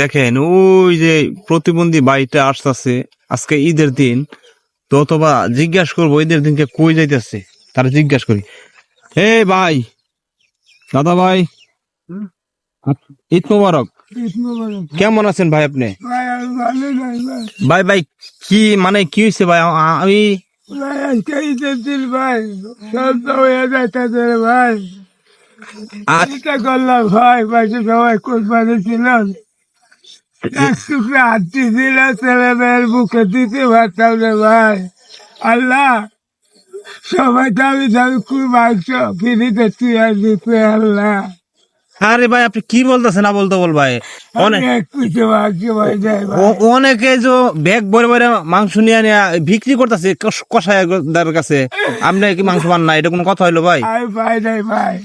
দেখেন ওই যে প্রতিবন্ধী ভাইটা আসতেছে আজকে ঈদের দিন, তো অথবা জিজ্ঞাসা করবো ঈদের দিনকে কই যাইতেছে, তারা জিজ্ঞাসা করি। হে ভাই, দাদা ভাই, ঈদ মোবারক। কেমন আছেন ভাই আপনি? ভাই ভাই কি মানে কি হয়েছে ভাই? আমি ভাই সব হয়ে যাইতেছে ভাই। চিন্তা করলাম ভাই, পাশে সবাই কোরবানি ছিল, এক টুকরা হাঁটতে ছিল, ছেলে মেয়ের বুকে দিতে পারতাম না ভাই। আল্লাহ সবাই দাবি দাবি খুব মাংস ফিরিতে তুই আর দিতে আল্লাহ। আরে ভাই আপনি কি বলতেছেন না বলতে বল ভাই? অনেক এক পিছু মাংস ভাই যায় ভাই। অনেকে যে ব্যাগ ভরে ভরে মাংস নিয়ে নিয়ে বিক্রি করতেছে কষাইদার কাছে, আপনি কি মাংস পান না? এটা কোনো কথা হইলো ভাই? আমি পাই নাই ভাই,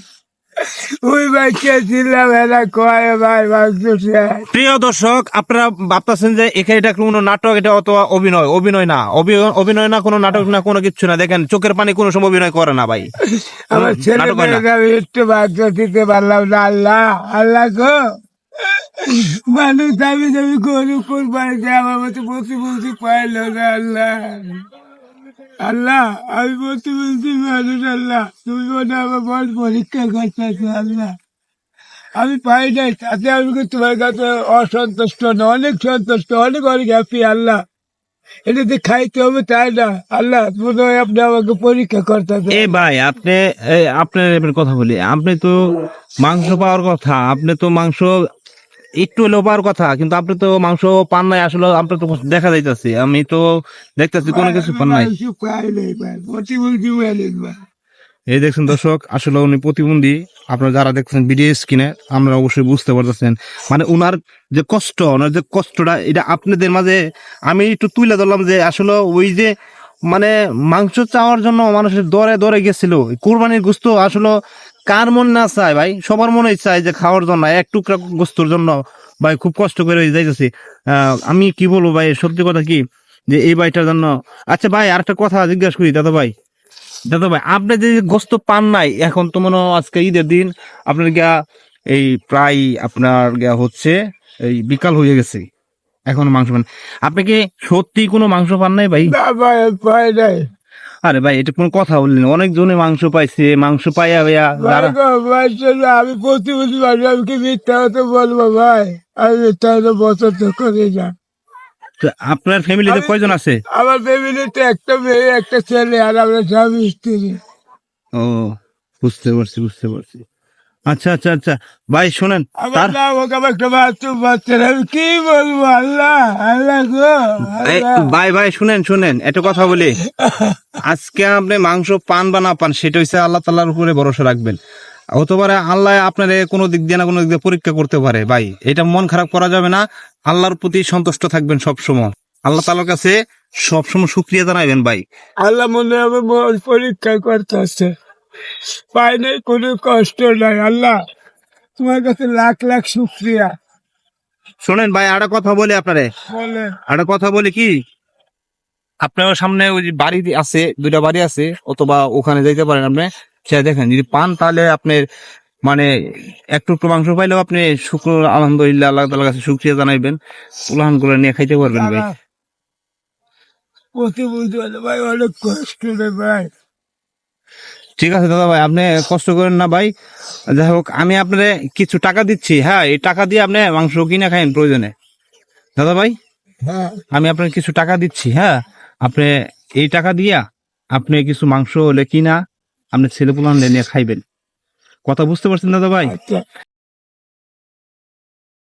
ওই ভাই কে ছিলাম এরা কয় ভাই মাংস শেষ। প্রিয় দর্শক, আপনারা ভাবতেছেন যে এখানে এটা কোনো নাটক, এটা অত অভিনয়, অভিনয় না, অভিনয় না, কোনো নাটক না, কোনো কিছু না। দেখেন চোখের পানি কোনো সময় অভিনয় করে না ভাই, আমার ছেলে নাটক হয় না। মেয়েকে আমি একটু মাংস দিতে পারলাম না আল্লাহ। আল্লাহ গো, মানুষ দাবি দাবি গরু কোরবানি দেয়, আমার মতো প্রতিবন্ধী পাইল না আল্লাহ। আল্লাহ আমি প্রতিবন্ধী মানুষ, আল্লাহ তুমি মনে হয় আমার বড় পরীক্ষা করতেছো আল্লাহ। আমি পাই নাই, তাতে আমি তোমার কাছে অসন্তুষ্ট না, অনেক সন্তুষ্ট, অনেক অনেক হ্যাপি আল্লাহ। এটাতে খাইতে হবে তাই না আল্লাহ, মনে হয় আপনি আমাকে পরীক্ষা করতেছেন। এ ভাই আপনি, আপনার এবার কথা বলি, আপনি তো মাংস পাওয়ার কথা, আপনি তো মাংস একটু হলেও পাওয়ার কথা, কিন্তু আপনি তো মাংস পান নাই। আসলে আপনি তো দেখা যাইতেছে, আমি তো দেখতেছি কোনো কিছু পান নাই। পাই নাই ভাই, প্রতিবন্ধী মানুষ ভাই। এই দেখছেন দর্শক, আসলে উনি প্রতিবন্ধী। আপনারা যারা দেখছেন ভিডিও স্ক্রিনে, আমরা অবশ্যই বুঝতে পারতেছেন মানে উনার যে কষ্ট, ওনার যে কষ্টটা, এটা আপনাদের মাঝে আমি একটু তুলে ধরলাম যে আসলে ওই যে মানে মাংস চাওয়ার জন্য মানুষের দরে দরে গেছিল। কুরবানির গোস্ত আসলে কার মন না চায় ভাই? সবার মনেই চায় যে খাওয়ার জন্য, এক টুকরা গোস্তর জন্য ভাই খুব কষ্ট করে যাইতেছি। আমি কি বলবো ভাই, সত্যি কথা কি যে এই ভাইটার জন্য। আচ্ছা ভাই, আরেকটা কথা জিজ্ঞাসা করি দাদা ভাই, দাদা ভাই আপনি যে গোস্ত পান নাই, এখন তো মনে হয় আজকে ঈদের দিন, আপনার গিয়া এই প্রায় আপনার গিয়া হচ্ছে এই বিকাল হয়ে গেছে, এখন মাংস পান, আপনি কি সত্যি কোনো মাংস পান নাই ভাই? না ভাই পাই নাই। আরে ভাই এটা কোনো কথা বললেন, অনেকজনে মাংস পাইছে, মাংস পাইয়া ভাইয়া ভাই যারা। গো ভাই, চলো, আমি প্রতিবন্ধী মানুষ, আমি কি মিথ্যা কথা বলবো ভাই? আমি মিথ্যা কথা পছন্দ করি না। তো আপনার ফ্যামিলিতে কয়জন আছে? আমার ফ্যামিলিতে একটা মেয়ে একটা ছেলে, আর আমরা স্বামী স্ত্রী। ও, বুঝতে পারছি বুঝতে পারছি। আচ্ছা আচ্ছা আচ্ছা ভাই শোনেন, আমার তার নাম হোক, আমার একটা বাচ্চা বাচ্চা, আমি কি বলবো আল্লাহ। আল্লাহ গো আল্লাহ। ভাই ভাই শুনেন শুনেন, একটা কথা বলি, আজকে আপনি মাংস পান বা না পান সেটা হচ্ছে আল্লাহ তাআলার উপরে ভরসা রাখবেন। হতে পারে আল্লাহ আপনার কোনো দিক দিয়ে না কোনো দিক দিয়ে পরীক্ষা করতে পারে ভাই, এটা মন খারাপ করা যাবে না। আল্লাহর প্রতি সন্তুষ্ট থাকবেন সব সময়, আল্লাহ তাআলার কাছে সবসময় শুকরিয়া জানাবেন ভাই। আল্লাহ মনে হয় আমার মন পরীক্ষা করতেছে, পাই নাই, কোনো কষ্ট নাই আল্লাহ, তোমার কাছে লাখ লাখ শুক্রিয়া। শোনেন ভাই, একটা কথা বলি আপনারে, বলে একটা কথা বলি কি, আপনার সামনে ওই যে বাড়ি আছে, দুইটা বাড়ি আছে, অথবা ওখানে যাইতে পারেন আপনি, সে দেখেন যদি পান তাহলে আপনার মানে একটু একটু মাংস পাইলেও আপনি শুক্র আলহামদুলিল্লাহ আল্লাহ তাআলার কাছে শুকরিয়া জানাইবেন, উলাহান গুলো নিয়ে খাইতে পারবেন ভাই। প্রতিবন্ধী হলে ভাই অনেক কষ্ট রে ভাই। ঠিক আছে দাদা ভাই, আপনি কষ্ট করেন না ভাই। যাই হোক, আমি আপনারে কিছু টাকা দিচ্ছি, হ্যাঁ এই টাকা দিয়ে আপনি মাংস কিনে খাইন প্রয়োজনে। দাদা ভাই, হ্যাঁ আমি আপনাকে কিছু টাকা দিচ্ছি, হ্যাঁ আপনি এই টাকা দিয়া আপনি কিছু মাংস হলে কিনা আপনি ছেলেপুলান নিয়ে খাইবেন। কথা বুঝতে পারছেন দাদা ভাই? আচ্ছা।